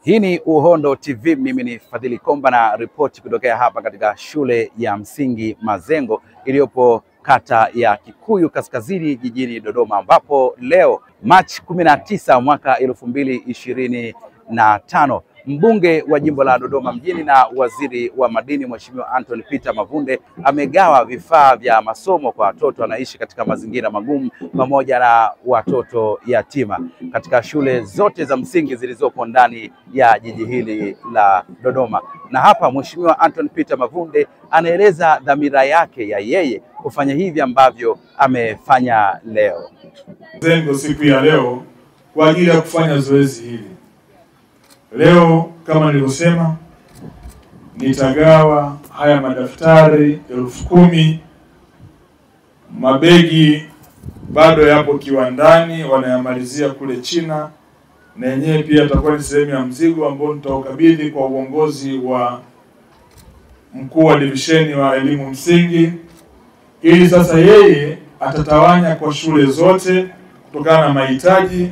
Hii ni Uhondo TV, mimi ni Fadhili Komba na ripoti kutokea hapa katika shule ya msingi Mazengo iliyopo kata ya Kikuyu Kaskazini jijini Dodoma, ambapo leo Machi 19 mwaka 2025 mbunge wa jimbo la Dodoma mjini na waziri wa madini Mheshimiwa Anthony Peter Mavunde amegawa vifaa vya masomo kwa watoto wanaishi katika mazingira magumu pamoja na watoto yatima katika shule zote za msingi zilizopo ndani ya jiji hili la Dodoma. Na hapa Mheshimiwa Anthony Peter Mavunde anaeleza dhamira yake ya yeye kufanya hivi ambavyo amefanya leo. Mazengo siku ya leo kwa ajili ya kufanya zoezi hili. Leo kama nilivyosema, nitagawa haya madaftari 10,000. Mabegi bado yapo kiwandani, wanayamalizia kule China, na yenyewe pia atakuwa ni sehemu ya mzigo ambao nitaukabidhi kwa uongozi wa mkuu wa divisheni wa elimu msingi, ili sasa yeye atatawanya kwa shule zote kutokana na mahitaji.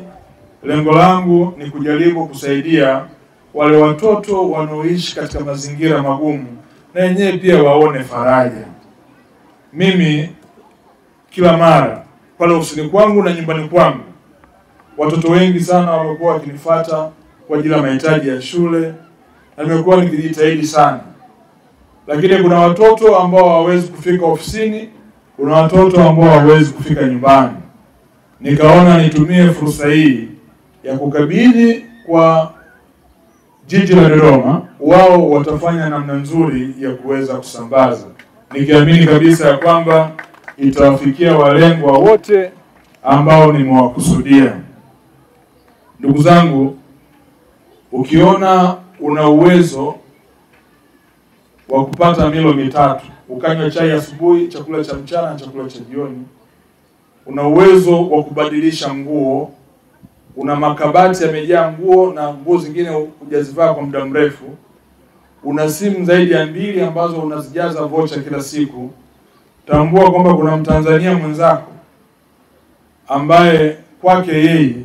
Lengo langu ni kujaribu kusaidia wale watoto wanaoishi katika mazingira magumu na wenyewe pia waone faraja. Mimi kila mara pale ofisini kwangu na nyumbani kwangu, watoto wengi sana wamekuwa wakinifuata kwa ajili ya mahitaji ya shule na nimekuwa nikijitahidi sana. Lakini kuna watoto ambao hawawezi kufika ofisini, kuna watoto ambao hawawezi kufika nyumbani. Nikaona nitumie fursa hii ya kukabidhi kwa jiji la Dodoma, wao watafanya namna nzuri ya kuweza kusambaza, nikiamini kabisa ya kwamba itawafikia walengwa wote ambao nimewakusudia. Ndugu zangu, ukiona una uwezo wa kupata milo mitatu, ukanywa chai asubuhi, chakula cha mchana na chakula cha jioni, una uwezo wa kubadilisha nguo, una makabati yamejaa nguo na nguo zingine hujazivaa kwa muda mrefu, una simu zaidi ya 2 ambazo unazijaza vocha kila siku, tambua kwamba kuna Mtanzania mwenzako ambaye kwake yeye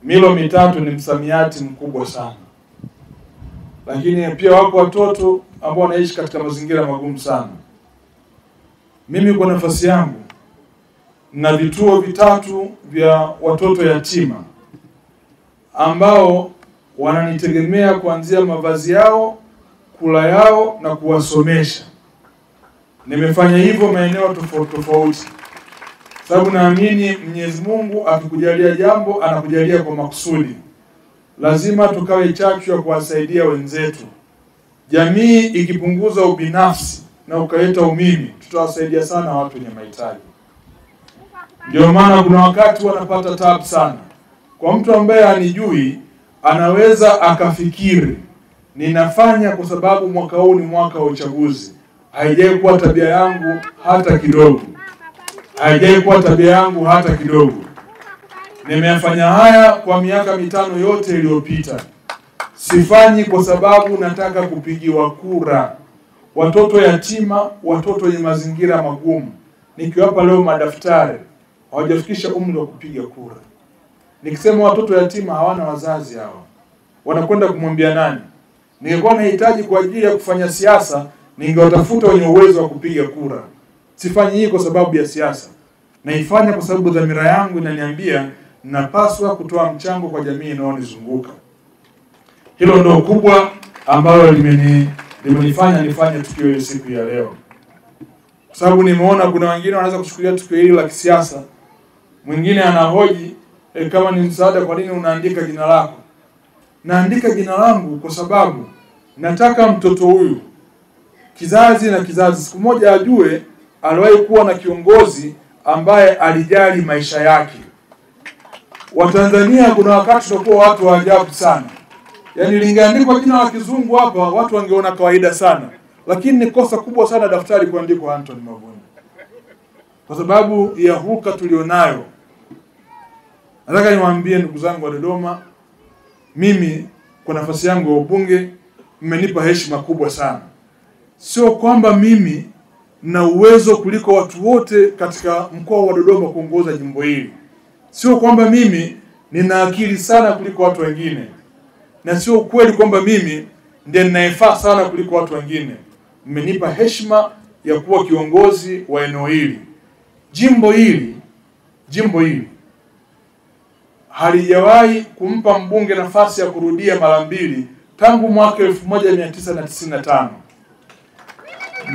milo mitatu ni msamiati mkubwa sana. Lakini pia wako watoto ambao wanaishi katika mazingira magumu sana. Mimi kwa nafasi yangu na vituo 3 vya watoto yatima ambao wananitegemea kuanzia mavazi yao, kula yao na kuwasomesha. Nimefanya hivyo maeneo tofauti tofauti, sababu naamini Mwenyezi Mungu akikujalia jambo anakujalia kwa makusudi. Lazima tukawe chachu ya kuwasaidia wenzetu. Jamii ikipunguza ubinafsi na ukaleta umimi, tutawasaidia sana watu wenye mahitaji. Ndio maana kuna wakati wanapata tabu sana. Kwa mtu ambaye hanijui, anaweza akafikiri ninafanya kwa sababu mwaka huu ni mwaka wa uchaguzi. Haijai kuwa tabia yangu hata kidogo. Haijai kuwa tabia yangu hata kidogo. Nimeyafanya haya kwa miaka 5 yote iliyopita. Sifanyi kwa sababu nataka kupigiwa kura. Watoto yatima, watoto wenye mazingira magumu, nikiwapa leo madaftari, hawajafikisha umri wa kupiga kura. Nikisema watoto yatima hawana wazazi hawa, wanakwenda kumwambia nani? Ningekuwa nahitaji kwa ajili ya kufanya siasa, ningewatafuta wenye uwezo wa kupiga kura. Sifanyi hii kwa sababu ya siasa. Naifanya kwa sababu dhamira yangu inaniambia napaswa kutoa mchango kwa jamii inayonizunguka. Hilo ndio kubwa ambalo limenifanya nifanye tukio hili siku ya leo. Kwa sababu nimeona kuna wengine wanaweza kuchukulia tukio hili la kisiasa. Mwingine anahoji kama ni msaada, kwa nini unaandika jina lako? Naandika jina langu kwa sababu nataka mtoto huyu kizazi na kizazi siku moja ajue aliwahi kuwa na kiongozi ambaye alijali maisha yake. Watanzania kuna wakati tunakuwa watu wa ajabu sana. Yaani lingeandikwa jina la kizungu hapa watu wangeona kawaida sana. Lakini ni kosa kubwa sana daftari kuandikwa Anthony Mavunde. Kwa sababu ya huka tulionayo. Nataka niwaambie ndugu zangu wa Dodoma, mimi kwa nafasi yangu ya ubunge mmenipa heshima kubwa sana. Sio kwamba mimi na uwezo kuliko watu wote katika mkoa wa Dodoma kuongoza jimbo hili. Sio kwamba mimi nina akili sana kuliko watu wengine. na sio ukweli kwamba mimi ndiye ninayefaa sana kuliko watu wengine. Mmenipa heshima ya kuwa kiongozi wa eneo hili. Jimbo hili halijawahi kumpa mbunge nafasi ya kurudia mara mbili tangu mwaka 1995.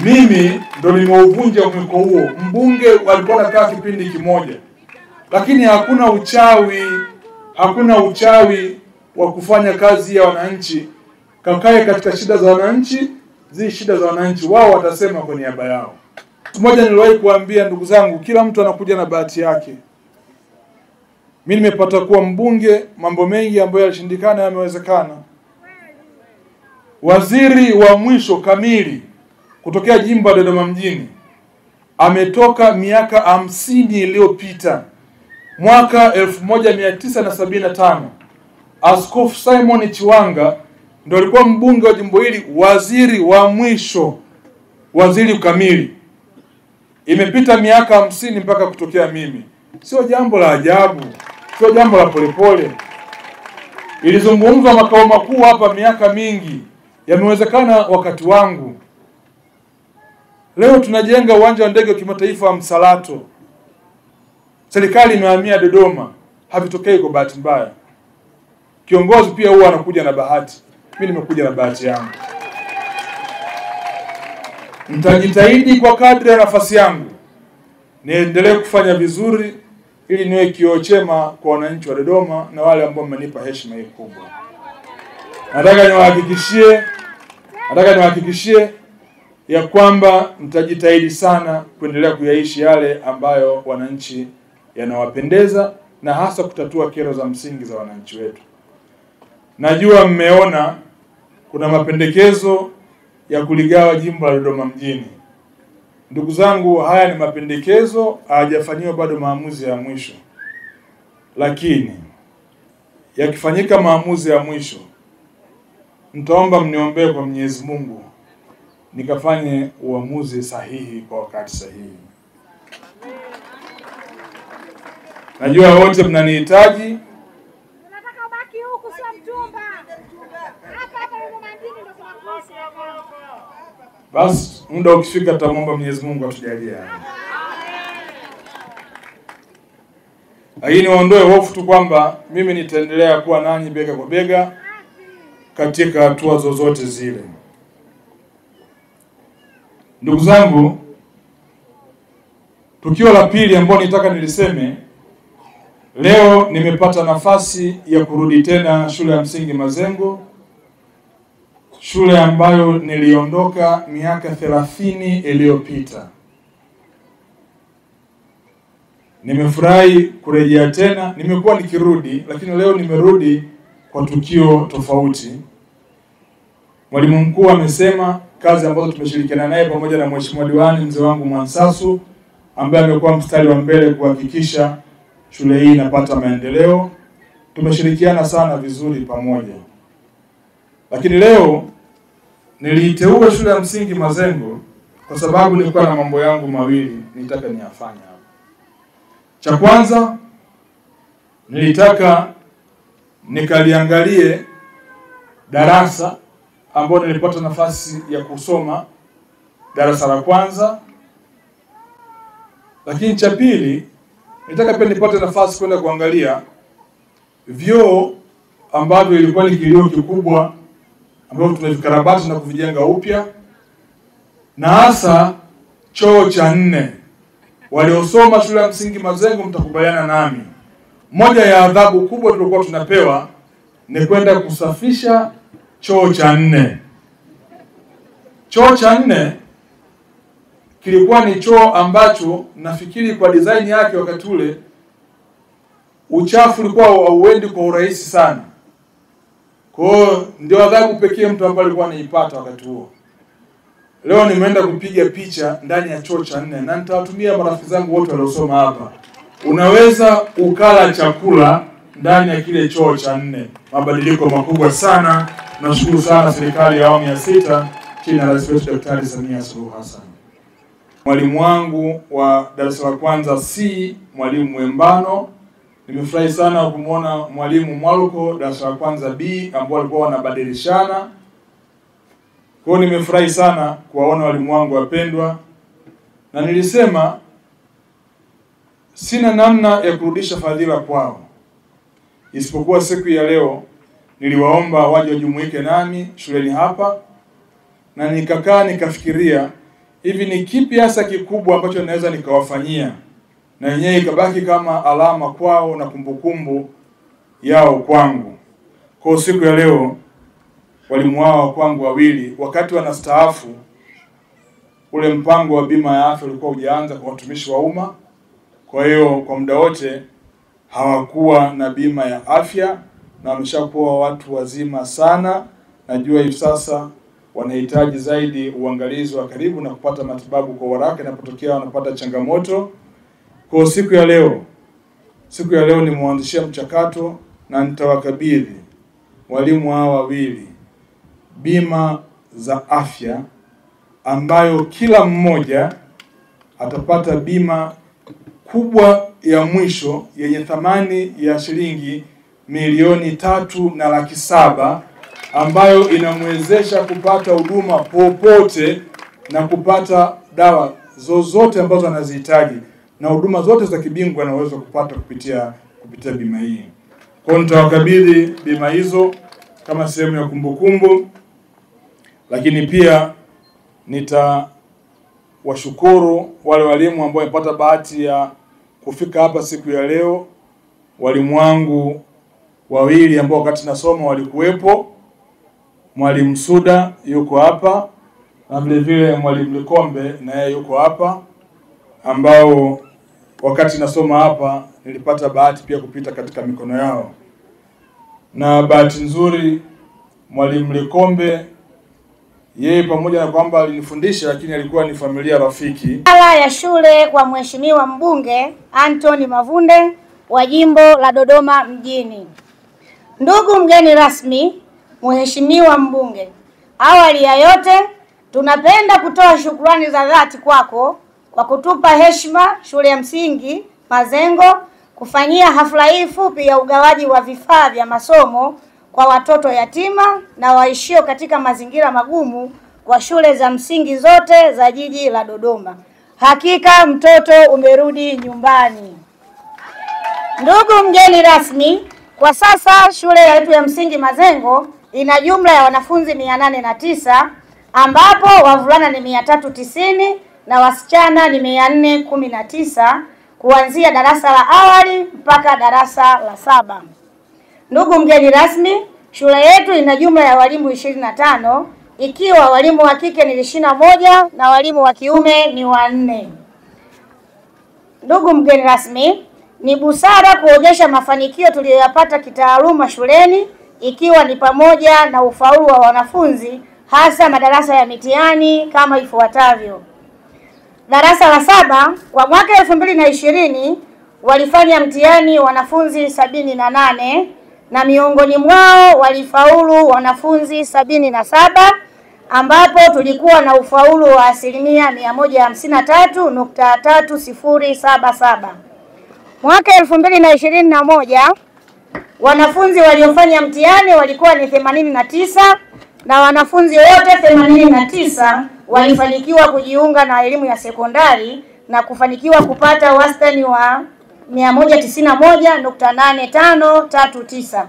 Mimi ndo nimeuvunja mwiko huo. Mbunge walikuwa wanakaa kipindi kimoja. Lakini hakuna uchawi wa kufanya kazi ya wananchi. Kakae katika shida za wananchi, shida za wananchi wao watasema kwa niaba yao. Siku moja niliwahi kuambia ndugu zangu, kila mtu anakuja na bahati yake. Mimi nimepata kuwa mbunge, mambo mengi ambayo yalishindikana yamewezekana. Waziri wa mwisho kamili kutokea jimbo la Dodoma mjini ametoka miaka 50 iliyopita. Mwaka 1975 Askofu Simon Chiwanga ndio alikuwa mbunge wa jimbo hili, waziri wa mwisho, waziri kamili. Imepita miaka 50 mpaka kutokea mimi. Sio jambo la ajabu, sio jambo la polepole. Ilizungumzwa makao makuu hapa miaka mingi, yamewezekana wakati wangu. Leo tunajenga uwanja wa ndege wa kimataifa wa Msalato. Serikali imehamia Dodoma, havitokei kwa bahati mbaya. Kiongozi pia huwa anakuja na bahati. Mimi nimekuja na bahati yangu. Nitajitahidi kwa kadri ya nafasi yangu niendelee kufanya vizuri ili niwe kioo chema kwa wananchi wa Dodoma na wale ambao mmenipa heshima hii kubwa. Nataka niwahakikishie ya kwamba nitajitahidi sana kuendelea kuyaishi yale ambayo wananchi yanawapendeza na hasa kutatua kero za msingi za wananchi wetu. Najua mmeona kuna mapendekezo ya kuligawa jimbo la Dodoma mjini. Ndugu zangu, haya ni mapendekezo, hayajafanyiwa bado maamuzi ya mwisho. Lakini yakifanyika maamuzi ya mwisho, nitaomba mniombee kwa Mwenyezi Mungu nikafanye uamuzi sahihi kwa wakati sahihi. Najua wote mnanihitaji. Nataka ubaki huku, sio mtumba. Hapa Dodoma mjini ndio tunakuishi. Basi muda ukifika tutamwomba Mwenyezi Mungu atujalie. Lakini waondoe hofu tu kwamba mimi nitaendelea kuwa nanyi bega kwa bega katika hatua zozote zile. Ndugu zangu, tukio la pili ambalo nitaka niliseme, leo nimepata nafasi ya kurudi tena shule ya msingi Mazengo, shule ambayo niliondoka miaka 30 iliyopita. Nimefurahi kurejea tena. Nimekuwa nikirudi, lakini leo nimerudi kwa tukio tofauti. Mwalimu mkuu amesema kazi ambazo tumeshirikiana naye pamoja na mheshimiwa diwani mzee wangu Mwansasu, ambaye amekuwa mstari wa mbele kuhakikisha shule hii inapata maendeleo. Tumeshirikiana sana vizuri pamoja. Lakini leo niliiteua shule ya msingi Mazengo kwa sababu nilikuwa na mambo yangu mawili nitaka niyafanye hapa. Cha kwanza, nilitaka nikaliangalie darasa ambalo nilipata nafasi ya kusoma darasa la kwanza. Lakini cha pili, nitaka pia nipate nafasi kwenda kuangalia vyoo ambavyo ilikuwa ni kilio kikubwa ambavyo tumevikarabati na kuvijenga upya, na hasa choo cha 4. Waliosoma shule ya msingi Mazengo mtakubaliana nami, moja ya adhabu kubwa tulikuwa tunapewa ni kwenda kusafisha choo cha 4. Choo cha 4 kilikuwa ni choo ambacho nafikiri kwa design yake wakati ule uchafu ulikuwa hauendi kwa urahisi sana. Kwa hiyo ndio adhabu pekee mtu ambaye alikuwa anaipata wakati huo. Leo nimeenda kupiga picha ndani ya choo cha 4 na nitawatumia marafiki zangu wote waliosoma hapa. Unaweza ukala chakula ndani ya kile choo cha 4. Mabadiliko makubwa sana. Nashukuru sana serikali ya awamu ya 6 chini ya Rais wetu Daktari Samia Suluhu Hassan. Mwalimu wangu wa darasa la kwanza C, mwalimu Mwembano, Nimefurahi sana kumuona mwalimu Mwaluko darasa la kwanza B ambao walikuwa wanabadilishana. Kwa hiyo nimefurahi sana kuwaona walimu wangu wapendwa, na nilisema sina namna ya kurudisha fadhila kwao, isipokuwa siku ya leo niliwaomba waje wajumuike nami shuleni hapa, na nikakaa nikafikiria hivi ni kipi hasa kikubwa ambacho naweza nikawafanyia na yenyewe ikabaki kama alama kwao na kumbukumbu yao kwangu. Kwa siku ya leo walimu wao kwangu wawili, wakati wanastaafu ule mpango wa bima ya afya ulikuwa hujaanza kwa watumishi wa umma. Kwa hiyo kwa muda wote hawakuwa na bima ya afya, na wameshakuwa watu wazima sana. Najua hivi sasa wanahitaji zaidi uangalizi wa karibu na kupata matibabu kwa haraka inapotokea wanapata changamoto. Kwa siku ya leo nimeanzishia mchakato na nitawakabidhi walimu hao wawili bima za afya, ambayo kila mmoja atapata bima kubwa ya mwisho yenye thamani ya shilingi 3,700,000 ambayo inamwezesha kupata huduma popote na kupata dawa zozote ambazo anazihitaji, na huduma zote za kibingwa anaweza kupata kupitia bima hii. Kwa hiyo nitawakabidhi bima hizo kama sehemu ya kumbukumbu, lakini pia nitawashukuru wale walimu ambao wamepata bahati ya kufika hapa siku ya leo. Walimu wangu wawili ambao wakati nasoma walikuwepo, Mwalimu Suda yuko hapa na vile vile Mwalimu Likombe naye yuko hapa, ambao wakati nasoma hapa nilipata bahati pia kupita katika mikono yao. Na bahati nzuri Mwalimu Likombe yeye pamoja na kwamba alinifundisha, lakini alikuwa ni familia rafiki. Sala ya shule kwa Mheshimiwa Mbunge Anthony Mavunde wa Jimbo la Dodoma Mjini. Ndugu mgeni rasmi, Mheshimiwa Mbunge, awali ya yote tunapenda kutoa shukrani za dhati kwako kwa kutupa heshima shule ya msingi Mazengo kufanyia hafla hii fupi ya ugawaji wa vifaa vya masomo kwa watoto yatima na waishio katika mazingira magumu kwa shule za msingi zote za jiji la Dodoma. Hakika mtoto umerudi nyumbani. Ndugu mgeni rasmi, kwa sasa shule yetu ya msingi Mazengo ina jumla ya wanafunzi 809 ambapo wavulana ni 390 na wasichana ni 419 kuanzia darasa la awali mpaka darasa la 7. Ndugu mgeni rasmi, shule yetu ina jumla ya walimu 25 ikiwa walimu wa kike ni 21 na walimu wa kiume ni 4. Ndugu mgeni rasmi, ni busara kuonyesha mafanikio tuliyoyapata kitaaluma shuleni, ikiwa ni pamoja na ufaulu wa wanafunzi hasa madarasa ya mitihani kama ifuatavyo. Darasa la 7 kwa mwaka 2020 walifanya mtihani wanafunzi 78 na miongoni mwao walifaulu wanafunzi 77, ambapo tulikuwa na ufaulu wa asilimia 153.3077. Mwaka 2021 wanafunzi waliofanya mtihani walikuwa ni 89 na wanafunzi wote 89 walifanikiwa kujiunga na elimu ya sekondari na kufanikiwa kupata wastani wa 191.8539.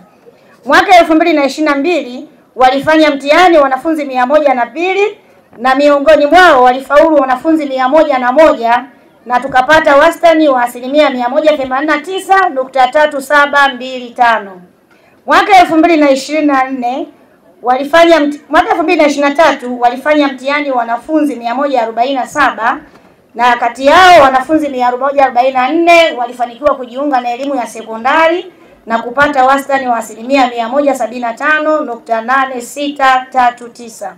Mwaka 2022 walifanya mtihani wanafunzi 102 na miongoni mwao walifaulu wanafunzi 101 na tukapata wastani wa asilimia 189.3725. Mwaka 2023 walifanya mtihani wanafunzi 147 na kati yao wanafunzi 144 walifanikiwa kujiunga na elimu ya sekondari na kupata wastani wa asilimia 175.8639.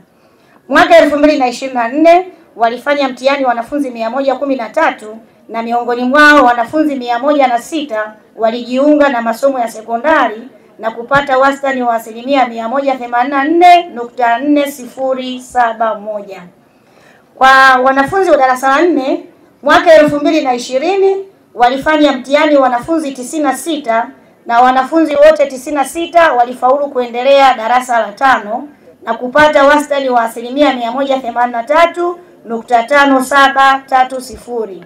Mwaka 2024 walifanya mtihani wanafunzi 113 na miongoni mwao wanafunzi 106 walijiunga na masomo ya sekondari na kupata wastani wa asilimia 184.4071. Kwa wanafunzi wa darasa la 4 mwaka 2020 walifanya mtihani wanafunzi 96 na wanafunzi wote 96 walifaulu kuendelea darasa la 5 na kupata wastani wa 183.5730.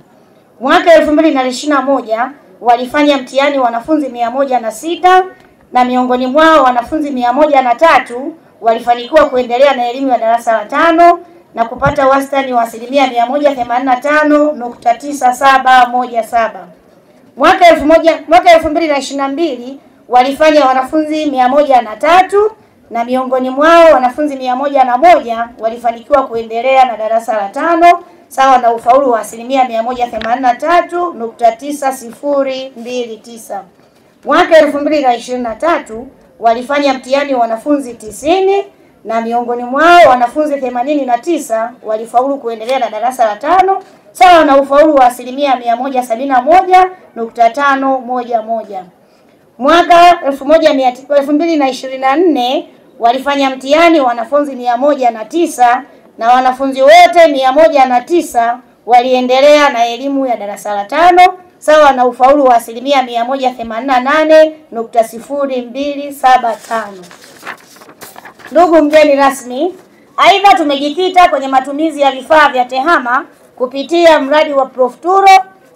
Mwaka 2021 walifanya mtihani wanafunzi 106 na miongoni mwao wanafunzi 103 walifanikiwa kuendelea na elimu ya darasa la 5 na kupata wastani wa 185.9717. Mwaka 2022 walifanya wanafunzi 103 na miongoni mwao wanafunzi 101 walifanikiwa kuendelea na darasa la 5 sawa na ufaulu wa 183.9029. Mwaka 2023 walifanya mtihani wanafunzi 90 na miongoni mwao wanafunzi 89 walifaulu kuendelea na darasa la 5 sawa na ufaulu wa 171.511. Mwaka 2024 walifanya mtihani wanafunzi 109 na wanafunzi wote 109 waliendelea na elimu ya darasa la 5 sawa na ufaulu wa 188.0275. Ndugu mgeni rasmi, aidha tumejikita kwenye matumizi ya vifaa vya TEHAMA kupitia mradi wa Profturo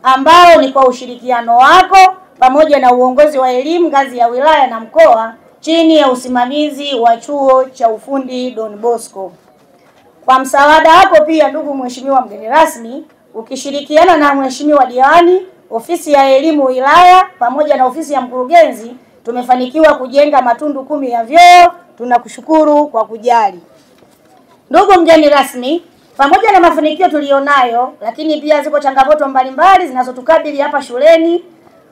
ambao ni kwa ushirikiano wako pamoja na uongozi wa elimu ngazi ya wilaya na mkoa chini ya usimamizi wa chuo cha ufundi Don Bosco. Kwa msaada wako pia ndugu mheshimiwa mgeni rasmi, ukishirikiana na mheshimiwa diwani, ofisi ya elimu wilaya pamoja na ofisi ya mkurugenzi, tumefanikiwa kujenga matundu 10 ya vyoo. Tunakushukuru kwa kujali. Ndugu mgeni rasmi, pamoja na mafanikio tulionayo, lakini pia ziko changamoto mbalimbali zinazotukabili hapa shuleni,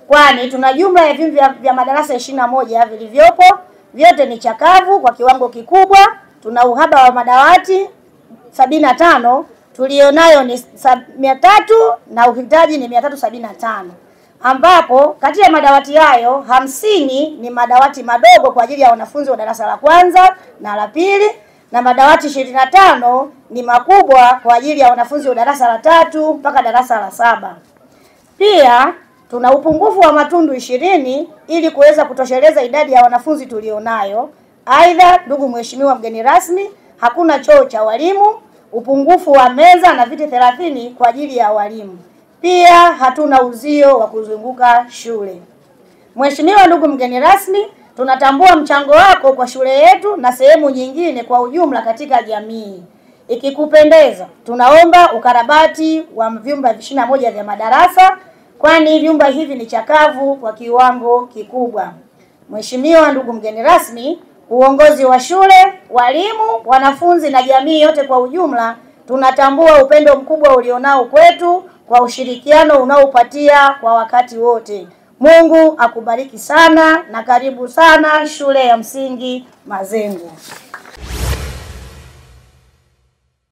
kwani tuna jumla ya vyumba vya madarasa 21 vilivyopo, vyote ni chakavu kwa kiwango kikubwa. Tuna uhaba wa madawati 75, tulionayo ni 300 na uhitaji ni 375, ambapo kati ya madawati hayo 50 ni madawati madogo kwa ajili ya wanafunzi wa darasa la 1 na la 2 na madawati 25 ni makubwa kwa ajili ya wanafunzi wa darasa la 3 mpaka darasa la 7. Pia tuna upungufu wa matundu 20 ili kuweza kutosheleza idadi ya wanafunzi tulionayo. Aidha, ndugu mheshimiwa mgeni rasmi, hakuna choo cha walimu, upungufu wa meza na viti 30 kwa ajili ya walimu. Pia hatuna uzio wa kuzunguka shule. Mheshimiwa ndugu mgeni rasmi, tunatambua mchango wako kwa shule yetu na sehemu nyingine kwa ujumla katika jamii. Ikikupendeza, tunaomba ukarabati wa vyumba 21 vya madarasa, kwani vyumba hivi ni chakavu kwa kiwango kikubwa. Mheshimiwa ndugu mgeni rasmi, uongozi wa shule, walimu, wanafunzi na jamii yote kwa ujumla, tunatambua upendo mkubwa ulionao kwetu kwa ushirikiano unaopatia kwa wakati wote. Mungu akubariki sana na karibu sana shule ya msingi Mazengo.